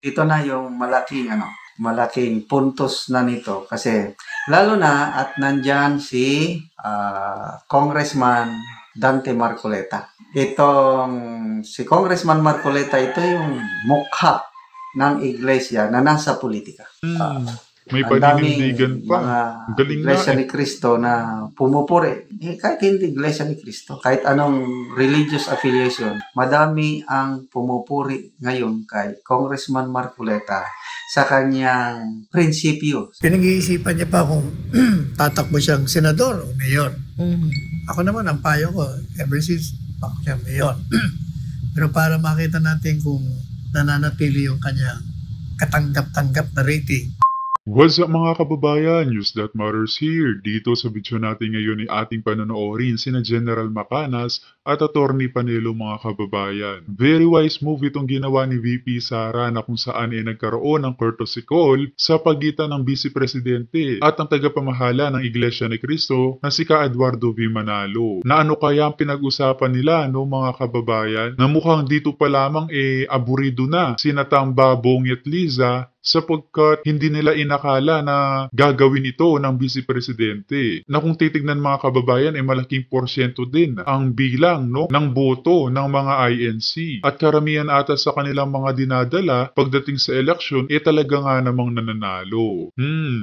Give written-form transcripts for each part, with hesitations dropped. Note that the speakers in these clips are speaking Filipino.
Ito na yung malaking puntos na nito kasi lalo na at nandyan si Congressman Dante Marcoleta. Itong si Congressman Marcoleta, ito yung mukha ng iglesia na nasa politika. May paninindigan pa. Mga iglesia ni Cristo na pumupuri. Kahit hindi iglesia ni Cristo, kahit anong religious affiliation, madami ang pumupuri ngayon kay Congressman Marcoleta sa kanyang prinsipyo. Pinag-iisipan niya pa kung tatakbo siyang senador o mayor. Ako naman, ang payo ko, ever since ako siyang mayor. Pero para makita natin kung nananatili yung kanyang katanggap-tanggap na rating. What's up mga kababayan? News That Matters here. Dito sa video natin ngayon ay ating panonoorin sina General Macanas at Attorney Panelo mga kababayan. Very wise move itong ginawa ni VP Sara na kung saan ay nagkaroon ng courtesy call sa pagitan ng Vice Presidente at ang tagapamahala ng Iglesia ni Cristo na si Ka Eduardo V. Manalo. Na ano kaya ang pinag-usapan nila no mga kababayan na mukhang dito pa lamang aburido na sina Tamba, Bong at Liza sapagkat hindi nila inakala na gagawin ito ng Vice Presidente. Na kung titignan mga kababayan ay malaking porsyento din ang bilang ng boto ng mga INC. At karamihan ata sa kanilang mga dinadala pagdating sa eleksyon talaga nga namang nananalo.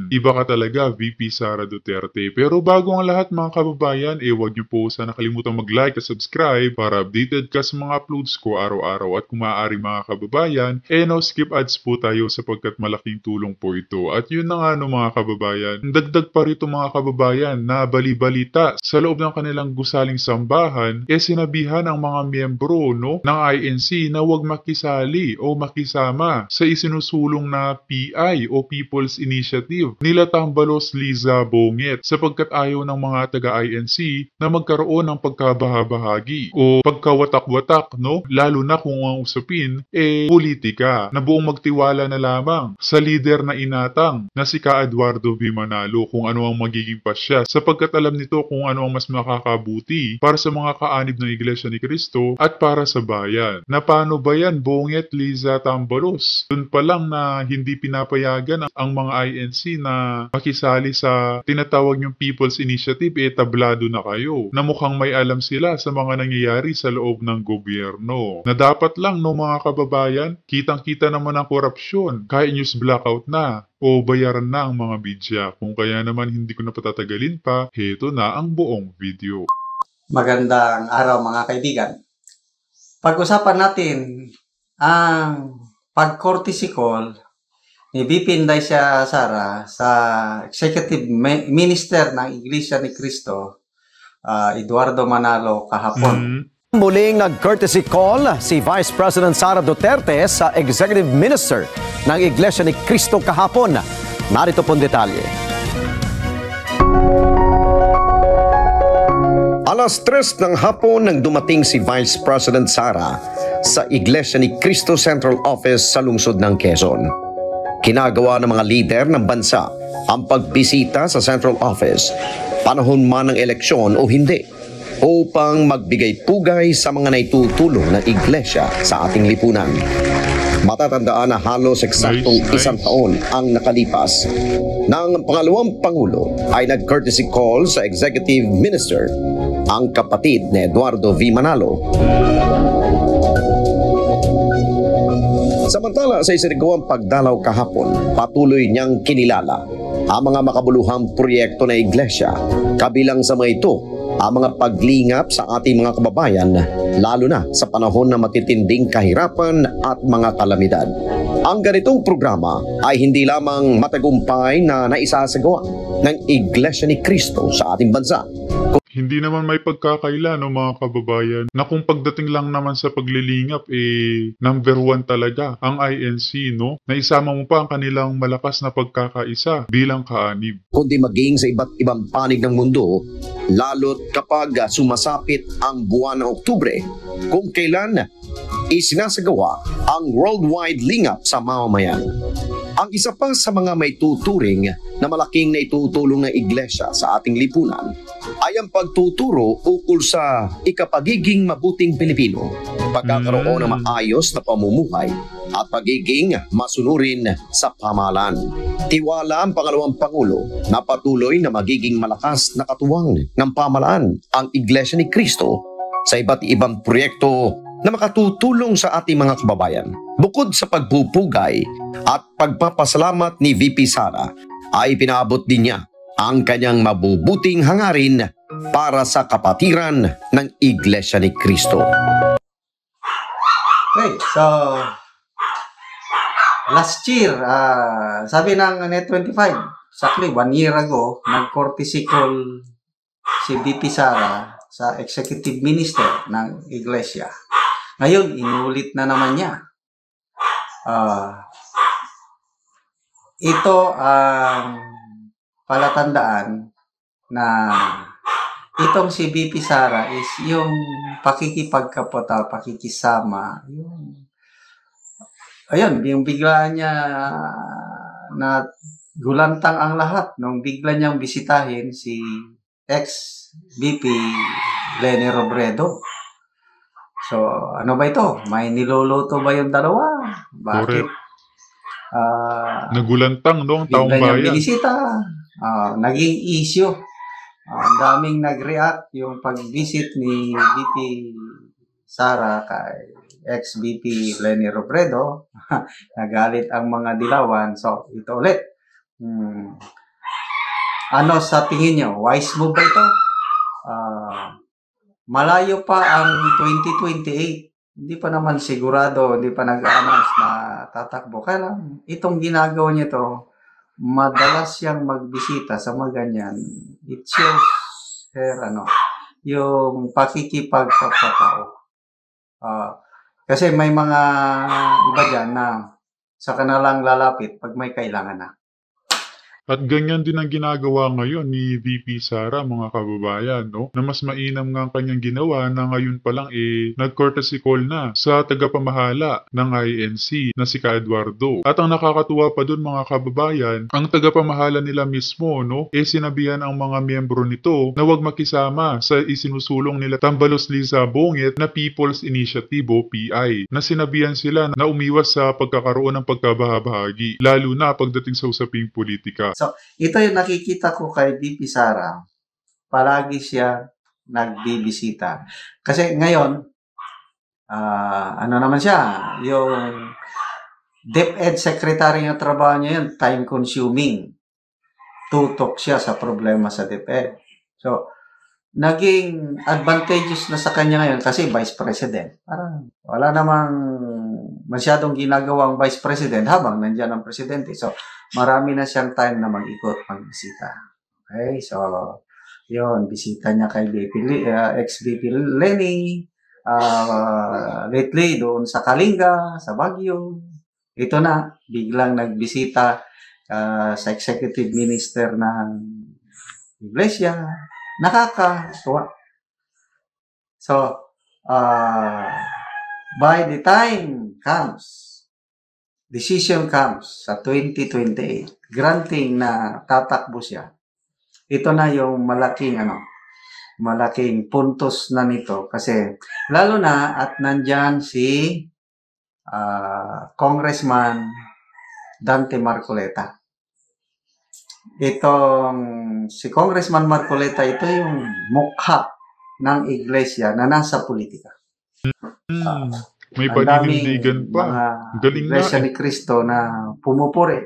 Iba ka talaga VP Sara Duterte. Pero bago ang lahat mga kababayan, huwag niyo po sana kalimutang mag-like at subscribe para updated ka sa mga uploads ko araw-araw. At kung maaari mga kababayan, no skip ads po tayo sapagkat malaking tulong po ito. At yun na nga mga kababayan, dagdag pa rito mga kababayan na bali-balita sa loob ng kanilang gusaling sambahan, sinabihan ang mga miyembro ng INC na huwag makisali o makisama sa isinusulong na PI o People's Initiative nila Tambalos, Liza, Bonget sapagkat ayaw ng mga taga-INC na magkaroon ng pagkabahabahagi o pagkawatak-watak lalo na kung ang usapin politika na buong magtiwala na lamang sa leader na inatang na si Ka Eduardo V. Manalo kung ano ang magiging pasya sapagkat alam nito kung ano ang mas makakabuti para sa mga kaanib ng Iglesia ni Cristo at para sa bayan. Na paano ba yan, Bonget, Liza, Tambalos? Doon pa lang na hindi pinapayagan ang mga INC na makisali sa tinatawag niyong People's Initiative, tablado na kayo. Na mukhang may alam sila sa mga nangyayari sa loob ng gobyerno. Na dapat lang mga kababayan, kitang-kita naman ang korupsyon. Kahit news blackout na o bayaran na ang mga media. Kung kaya naman hindi ko na patatagalin pa, heto na ang buong video. Magandang araw mga kaibigan. Pag-usapan natin ang pag-courtesy call ni VP Inday Sara sa Executive Minister ng Iglesia ni Cristo, Eduardo Manalo kahapon. Muling nag-courtesy call si Vice President Sara Duterte sa Executive Minister ng Iglesia ni Cristo kahapon. Narito pong detalye. Alas 3 ng hapon nang dumating si Vice President Sara sa Iglesia ni Cristo Central Office sa lungsod ng Quezon. Kinagawa ng mga lider ng bansa ang pagbisita sa Central Office, panahon man ng eleksyon o hindi, upang magbigay pugay sa mga naitutulong ng iglesia sa ating lipunan. Matatandaan na halos eksaktong isang taon ang nakalipas nang pangalawang Pangulo ay nag-courtesy call sa Executive Minister, ang kapatid ni Eduardo V. Manalo. Samantala sa isinagawang pagdalaw kahapon, patuloy niyang kinilala ang mga makabuluhang proyekto na iglesia, kabilang sa mga ito ang mga paglingap sa ating mga kababayan, lalo na sa panahon na matitinding kahirapan at mga kalamidad. Ang ganitong programa ay hindi lamang matagumpay na naisasagawa ng Iglesia ni Cristo sa ating bansa. Hindi naman may pagkakaila mga kababayan na kung pagdating lang naman sa paglilingap number 1 talaga ang INC na isama mo pa ang kanilang malakas na pagkakaisa bilang kaanib. Kundi maging sa iba't ibang panig ng mundo, lalo't kapag sumasapit ang buwan ng Oktubre, kung kailan isinasagawa ang worldwide lingap sa mamamayan. Ang isa pa sa mga may tuturing na malaking naitutulong ng iglesia sa ating lipunan ay ang pagtuturo ukol sa ikapagiging mabuting Pilipino, pagkakaroon ng maayos na pamumuhay at pagiging masunurin sa pamahalaan. Tiwala ang pangalawang Pangulo na patuloy na magiging malakas na katuwang ng pamahalaan ang Iglesia ni Cristo sa iba't ibang proyekto na makatutulong sa ating mga kababayan. Bukod sa pagpupugay at pagpapasalamat ni VP Sara, ay pinaabot din niya ang kanyang mabubuting hangarin para sa kapatiran ng Iglesia ni Cristo. Okay, so last year, sabi ng Net25, exactly 1 year ago, nag-courtesy call si VP Sara sa executive minister ng Iglesia. Ngayon, inulit na naman niya. Ito ang palatandaan na itong si VP Sara is yung pakikipagkapota, pakikisama, yung bigla niya na gulantang ang lahat nung bigla niyang bisitahin si ex-VP Leni Robredo. So, ano ba ito? May niluluto ba yung dalawa? Bakit? Nagulantang noong taong Bigla niyang bayan. binisita. Naging issue. Ang daming nag-react yung pag-visit ni VP Sara kay ex-VP Leni Robredo. Nagalit ang mga dilawan. So, ito ulit. Ano sa tingin nyo? Wise move ba ito? Malayo pa ang 2028. Hindi pa naman sigurado, hindi pa nag-announce na tatakbo. Kaya lang, itong ginagawa niya to, madalas siyang magbisita sa mga ganyan. It shows her, yung pakikipagkapatao. Kasi may mga iba dyan na sa kanilang lalapit pag may kailangan na. At ganyan din ang ginagawa ngayon ni VP Sara, mga kababayan, no? Na mas mainam nga ang kanyang ginawa na ngayon pa lang nag-courtesy call na sa tagapamahala ng INC na si Ka Eduardo. At ang nakakatuwa pa dun, mga kababayan, ang tagapamahala nila mismo, no? Sinabihan ang mga miyembro nito na huwag makisama sa isinusulong nila Tambalos Liza Bongit na People's Initiative o PI. Na sinabihan sila na umiwas sa pagkakaroon ng pagkabahabahagi, lalo na pagdating sa usaping politika. So, ito yung nakikita ko kay VP Sara. Palagi siya nagbibisita. Kasi ngayon, ano naman siya, yung DepEd Secretary ng trabaho niya yun, time-consuming. Tutok siya sa problema sa DepEd. So, naging advantageous na sa kanya ngayon kasi Vice President. Parang wala namang masyadong ginagawang Vice President habang nandiyan ang Presidente. So, marami na siyang time na mag-ikot, mag-bisita. Okay, so, yun, bisita niya kay ex-VP Leni, lately doon sa Kalinga, sa Baguio. Ito na, biglang nagbisita sa executive minister ng Iglesia. Nakakatuwa. So, by the time decision comes sa 2028, granting na tatakbo siya, ito na yung malaking puntos na nito. Kasi, lalo na at nandyan si Congressman Dante Marcoleta. Si Congressman Marcoleta, ito yung mukha ng iglesia na nasa politika. May paninindigan pa. Mga Galing iglesia na. ni Cristo na pumupuri.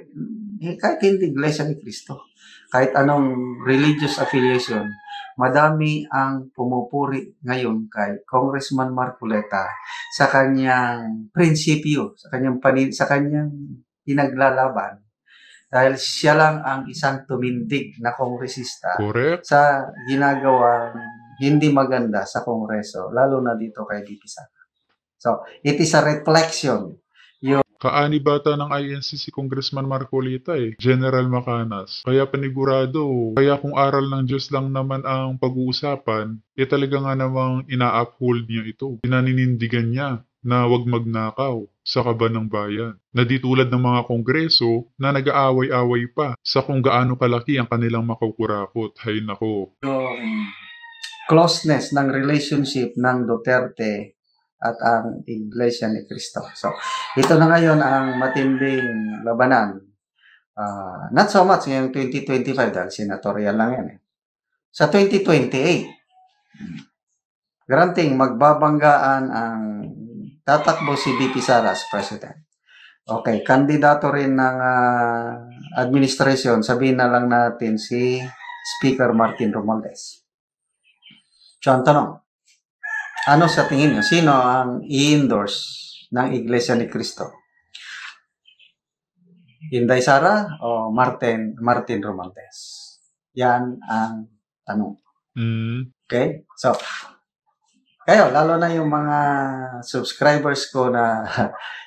Kahit hindi iglesia ni Cristo, kahit anong religious affiliation, madami ang pumupuri ngayon kay Congressman Marcoleta sa kanyang prinsipyo, sa kanyang pinaglalaban. Dahil siya lang ang isang tumindig na kongresista Correct. sa ginagawang hindi maganda sa Kongreso, lalo na dito kay VP Sara. So, it is a reflection. Kaani bata ng INC si Congressman Marcoleta General Macanas. Kaya panigurado, kaya kung aral ng Diyos lang naman ang pag-uusapan, talaga nga namang ina-uphold niya ito. Pinaninindigan niya na wag magnakaw sa kaban ng bayan. Na di tulad ng mga kongreso na nag-aaway-away pa sa kung gaano kalaki ang kanilang makukurakot. Hay nako. Yung closeness ng relationship ng Duterte at ang Iglesia ni Cristo. So, ito na ngayon ang matinding labanan. Not so much ngayong 2025 dahil senatorial lang yan. Sa 2028, granting magbabanggaan ang tatakbo si VP Sara as president. Okay, kandidato rin ng administration, sabihin na lang natin si Speaker Martin Romualdez. So, ang tanong, ano sa tingin niyo? Sino ang i-endorse ng Iglesia ni Cristo? Inday Sara o Martin Romualdez? Yan ang tanong. Okay? So, kayo, lalo na yung mga subscribers ko na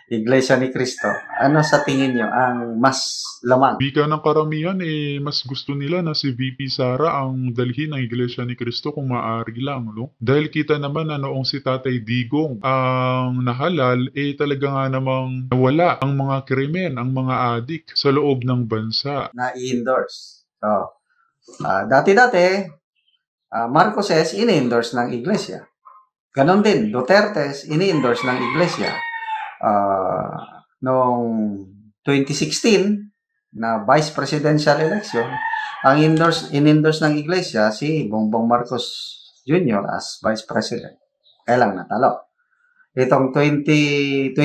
Iglesia ni Cristo, ano sa tingin nyo ang mas lamang? Bika ng karamihan mas gusto nila na si VP Sara ang dalhin ng Iglesia ni Cristo kung maaari lang, no? Dahil kita naman na noong si Tatay Digong ang nahalal, talaga nga namang nawala ang mga krimen, ang mga adik sa loob ng bansa. Na i-endorse. So, dati-dati, Marcoses ini-endorse ng Iglesia. Ganon din, Dutertes ini-endorse ng Iglesia. Noong 2016 na vice presidential election, ang in-endorse ng Iglesia si Bongbong Marcos Jr. as vice president. Kaya lang natalo. Itong 2022,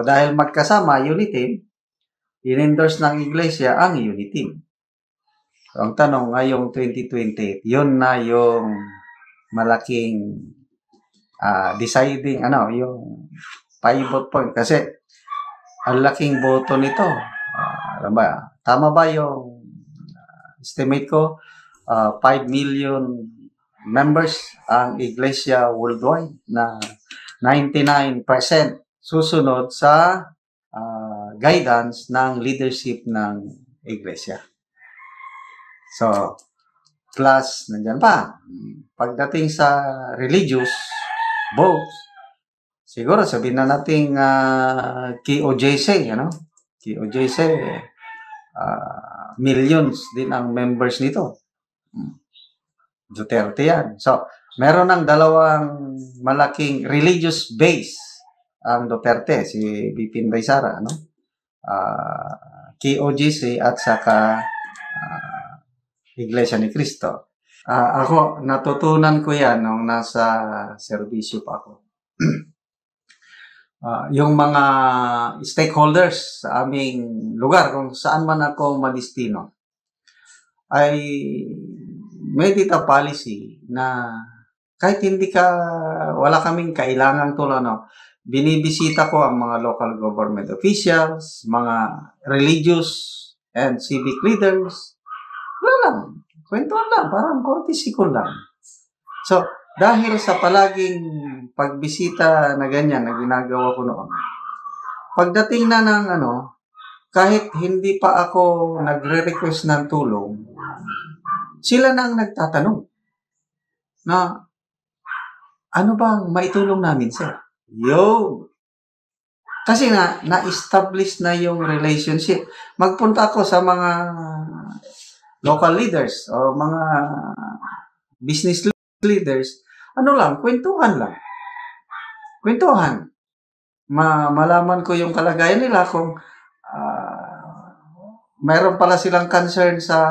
dahil magkasama Uniteam, in-endorse ng Iglesia ang Uniteam. So, ang tanong ngayong 2020, yun na yung malaking deciding, yung 5 vote point. Kasi, ang laking boto nito. Alam ba? Tama ba yung estimate ko? 5 million members ang Iglesia worldwide na 99% susunod sa guidance ng leadership ng Iglesia. So, plus, nandyan pa. Pagdating sa religious votes, siguro sabihin na natin KOJC, KOJC, millions din ang members nito. Duterte yan. So, meron ng dalawang malaking religious base ang Duterte, si VP Inday Sara, KOJC at saka Iglesia ni Cristo. Ako, natutunan ko yan nung nasa serbisyo pa ako. Yung mga stakeholders sa aming lugar, kung saan man ako madistino, ay may data policy na kahit wala kaming kailangang tulong, binibisita ko ang mga local government officials, mga religious and civic leaders. Wala lang. Kwentuhan lang. Parang courtesy ko lang. So, dahil sa palaging pagbisita na ganyan na ginagawa ko noon, pagdating na ng kahit hindi pa ako nagre-request ng tulong, sila na ang nagtatanong na, ano bang maitulong namin, sir? Kasi na-establish na yung relationship. Magpunta ako sa mga local leaders o mga business leaders, kwentuhan lang. Kwentuhan. Malaman ko yung kalagayan nila kung mayroon pala silang concern sa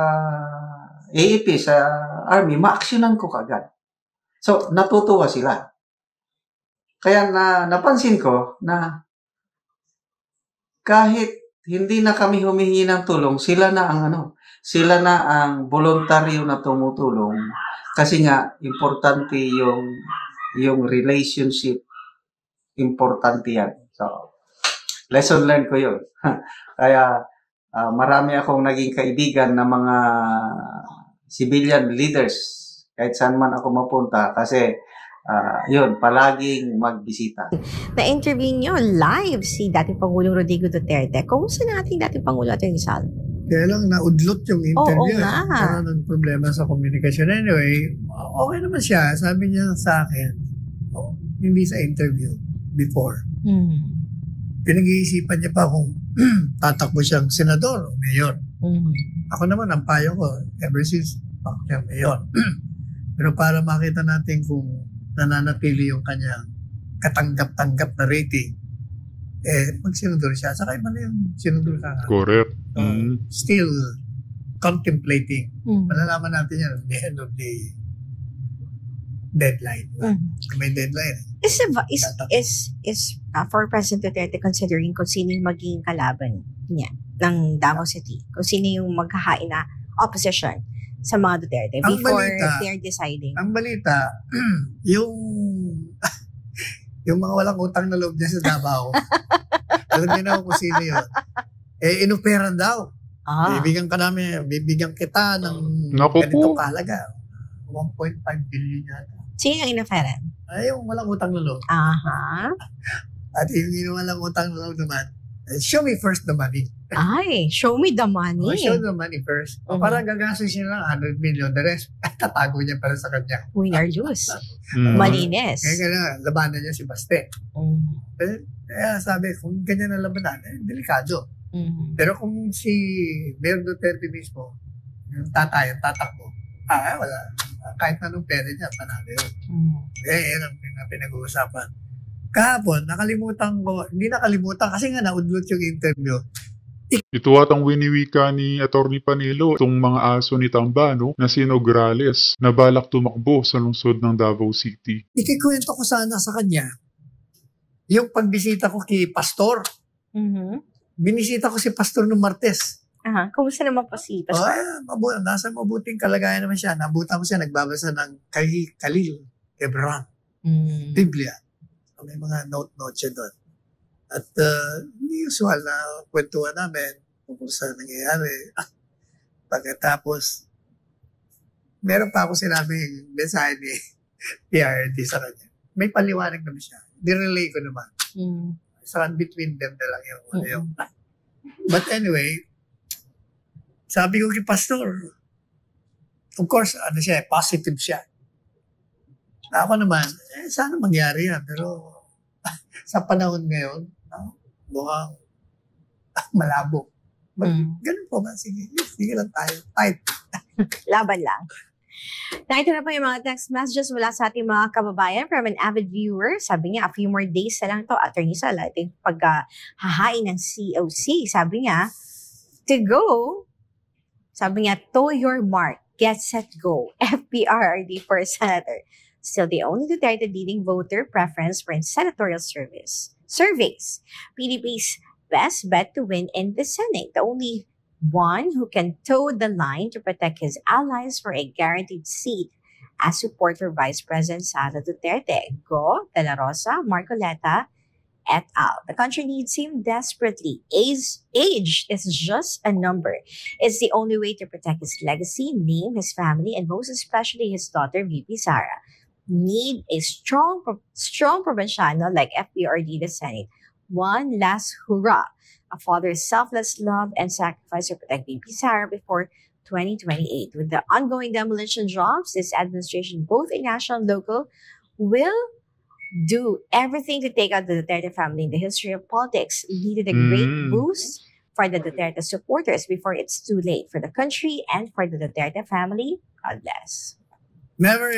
AEP, sa Army, ma-actionan ko kagad. So, natutuwa sila. Kaya napansin ko na kahit hindi na kami humingi ng tulong, sila na ang voluntaryo na tumutulong kasi nga importante yung relationship, importante yan. So, lesson learned ko yun. Kaya marami akong naging kaibigan na mga civilian leaders kahit saan man ako mapunta kasi palaging magbisita. Na-interview nyo live si dating Pangulong Rodrigo Duterte. Kumusta na ating dating Pangulo at Rizal? Kaya lang naudlot yung interview. Oo nga. Parang ng problema sa communication. Anyway, okay naman siya. Sabi niya sa akin, hindi sa interview, before. Pinag-iisipan niya pa kung tatakbo siyang senador o mayor. Ako naman, ang payo ko, ever since ako siyang mayor. Pero para makita natin kung nananatili yung kanyang katanggap-tanggap na rating, pag sinunod siya, saka iba na yung sinunod ka. Correct. Still contemplating. Mm. Malalaman natin yan at the end of the deadline. May deadline. Is for President Duterte considering kung sino yung magiging kalaban niya ng Davao City? Kung sino yung maghahain na opposition sa mga Duterte Ang before balita- they're deciding? Ang balita, yung mga walang utang na loob niya sa Davao, alam niyo na kung sino yun. Inuperan daw. Bibigyan kita ng Naku ganitong po. kahalaga. 1.5 billion yata. Sino yung inoferan? Yung walang utang na loob. Aha. At yung walang utang na loob naman, show me first the money. Ay, show me the money. Show the money first. O parang gagastos niya lang 100 million. The rest, tatago niya para sa kanya. Win or lose. Mm. Malinis. Kaya gano'n, labanan niya si Baste. Mm. Kaya sabi, kung ganyan ang labanan, delikado. Mm. Pero kung si Mayor Duterte mismo, yung tatakbo, wala. Kahit anong pera niya, panalo yun. Mm. Yan ang pinag-uusapan. Kahapon, hindi nakalimutan kasi nga naudlot yung interview. Ito atang winiwika ni Atty. Panelo, itong mga aso ni Tambano na si Nograles na balak tumakbo sa lungsod ng Davao City. Ikikwento ko sana sa kanya yung pagbisita ko kay Pastor. Mhm. Binisita ko si Pastor noong Martes. Aha. Kumusta naman po si Pastor? Nasa mabuting kalagayan naman siya. Nabutan ko siya, nagbabasa ng Khalil Gibran, Mm. Biblia. May mga note-note siya doon. At usual na kwentuhan namin kung saan nangyayari. Pagkatapos, meron pa ako sinabing mensahe ni PRD sa kanya. May paliwanag naman siya. Direlay ko naman. Mm. Saan between them na lang yung. But anyway, sabi ko kay Pastor, of course, positive siya. Ako naman, sana mangyari yan. Pero sa panahon ngayon, mukhang malabo. Ganun po ba? Sige lang tayo. Fight. Laban lang. Nakita na po yung mga text messages mula sa ating mga kababayan from an avid viewer. Sabi niya, a few more days na lang to. Attorney Sala, ito yung paghahain ng COC. Sabi niya, to go, sabi niya, to your mark, get set go, FPRRD for Senator. Still the only Duterte leading voter preference for senatorial surveys. PDP's best bet to win in the Senate. The only one who can toe the line to protect his allies for a guaranteed seat as support for Vice President Sara Duterte. Go, De La Rosa, Marcoleta, et al. The country needs him desperately. Age is just a number. It's the only way to protect his legacy, name, his family, and most especially his daughter, VP Sara. Need a strong provinciano like FPRD the Senate. One last hurrah. A father's selfless love and sacrifice to protect VP Sara before 2028. With the ongoing demolition jobs, this administration, both in national and local, will do everything to take out the Duterte family in the history of politics. Needed a great boost for the Duterte supporters before it's too late for the country and for the Duterte family. God bless. Never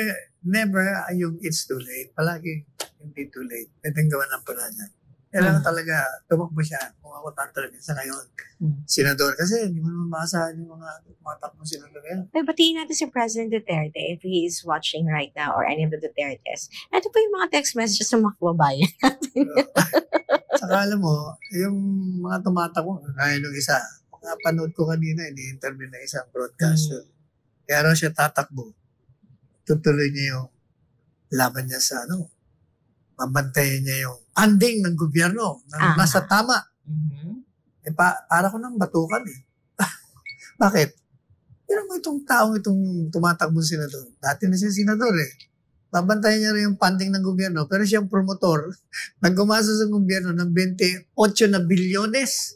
yung it's too late. Palagi hindi too late. Pwedeng gawa ng paraan yan. Kailangan talaga tumakbo siya kung ako tatanungin sa ngayon. Senador. Kasi hindi mo naman maasahan yung mga tumatakbong senador yan. Ay, batiin natin si President Duterte if he is watching right now or any of the Dutertes. Ito po yung mga text messages ng mga kababayan. Saka alam mo, yung mga tumatakbo, kaya nung isa, napanood ko kanina, ini-interview na isang broadcaster. Kaya raw siya tatakbo. Tutuloy niya yung laban niya sa mabantayan niya yung anding ng gobyerno na nasa tama. Para ko nang batukan eh. Bakit? Pero mo itong taong itong tumatakbo senador. Dati na siya senador eh. Babantayan niya rin yung funding ng gobyerno pero siyang promotor nagumasa sa gobyerno ng 28 na bilyones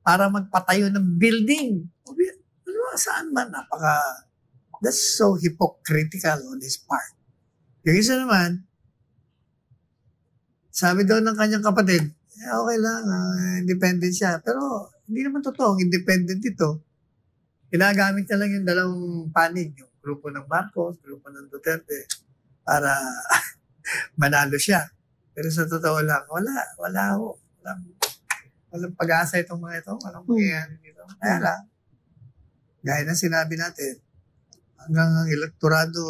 para magpatayo ng building. Saan man? That's so hypocritical on his part. Yung isa naman, sabi daw ng kanyang kapatid, okay lang, independent siya. Pero hindi naman totoo, independent ito. Ginagamit niya lang yung dalawang panig, yung grupo ng Marcos, grupo ng Duterte, para manalo siya. Pero sa totoo lang, wala ho. Walang pag-asa itong mga ito. Walang mangyayari dito. Kaya lang, gaya na sinabi natin, hanggang ang elektorado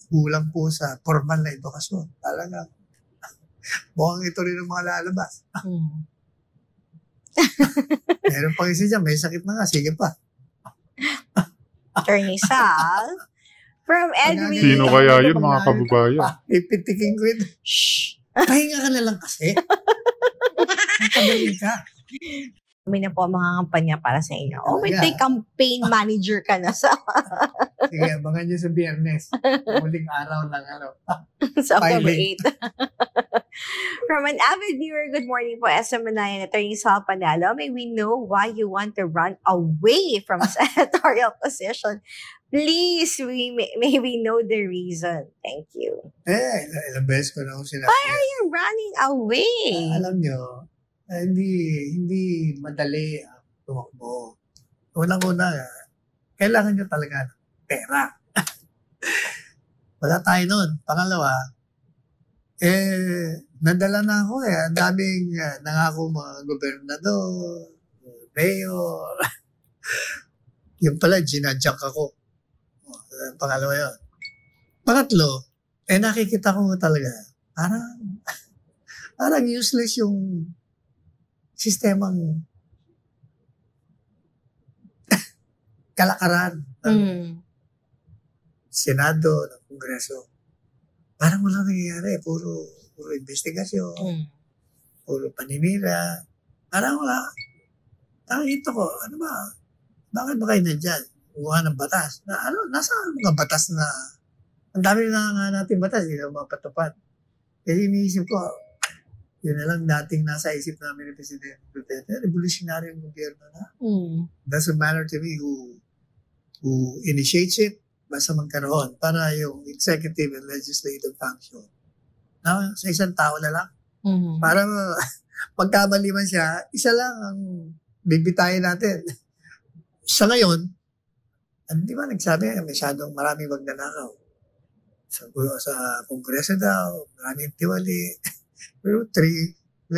kulang po sa formal na edukasyon. Talagang, mukhang ito rin ang mga lalabas. Meron pang isa dyan, may sakit na nga, sige pa. Attorney Sal, from Edwin. Sino kaya yun, mga kababayan? Ipitikin ko ito. Shhh! Pahinga ka na lang kasi. Nagpagaling ka. May na po ang mga kampanya para sa inyo. Oh, may Yeah. campaign manager ka na sa Sige, abangan nyo sa Biyernes. Muling araw ng sa October Filing. 8. From an avid viewer, good morning po, SM Manayan, Attorney Sal Panalo. May we know why you want to run away from senatorial position? Please, may we know the reason. Thank you. Ilang beses ko na ako sinabi. Why are you running away? Alam nyo, hindi madali ang tumakbo. Unang-una, kailangan nyo talaga ng pera. Wala tayo nun. Pangalawa, nadala na ako Ang daming nangako mga gobernador, mayor. Yung pala, ginadjak ako. Pangalawa yun. Pangatlo, nakikita ko talaga, parang useless yung sistemang kalakaran ng Senado, ng Kongreso. Parang wala nangyayari. Puro investigasyon, puro paninira. Parang wala. Nakikita ko, ano ba? Bakit ba kayo nandyan? Gumawa ng batas. Nasa mga batas na, ang dami na nga natin batas, hindi na mapatupad. Kasi iniisip ko, yun na lang dating nasa isip namin ni Presidente Duterte. Revolutionary ang gobyerno na. Doesn't matter to me who initiates it, basta magkaroon para yung executive and legislative function. Sa isang tao na lang. Para pagkamali man siya, isa lang ang bibitayin natin. Sa ngayon, di ba nagsabi, masyadong maraming magnanakaw. Sa Kongreso daw, maraming tiwali. Pero 300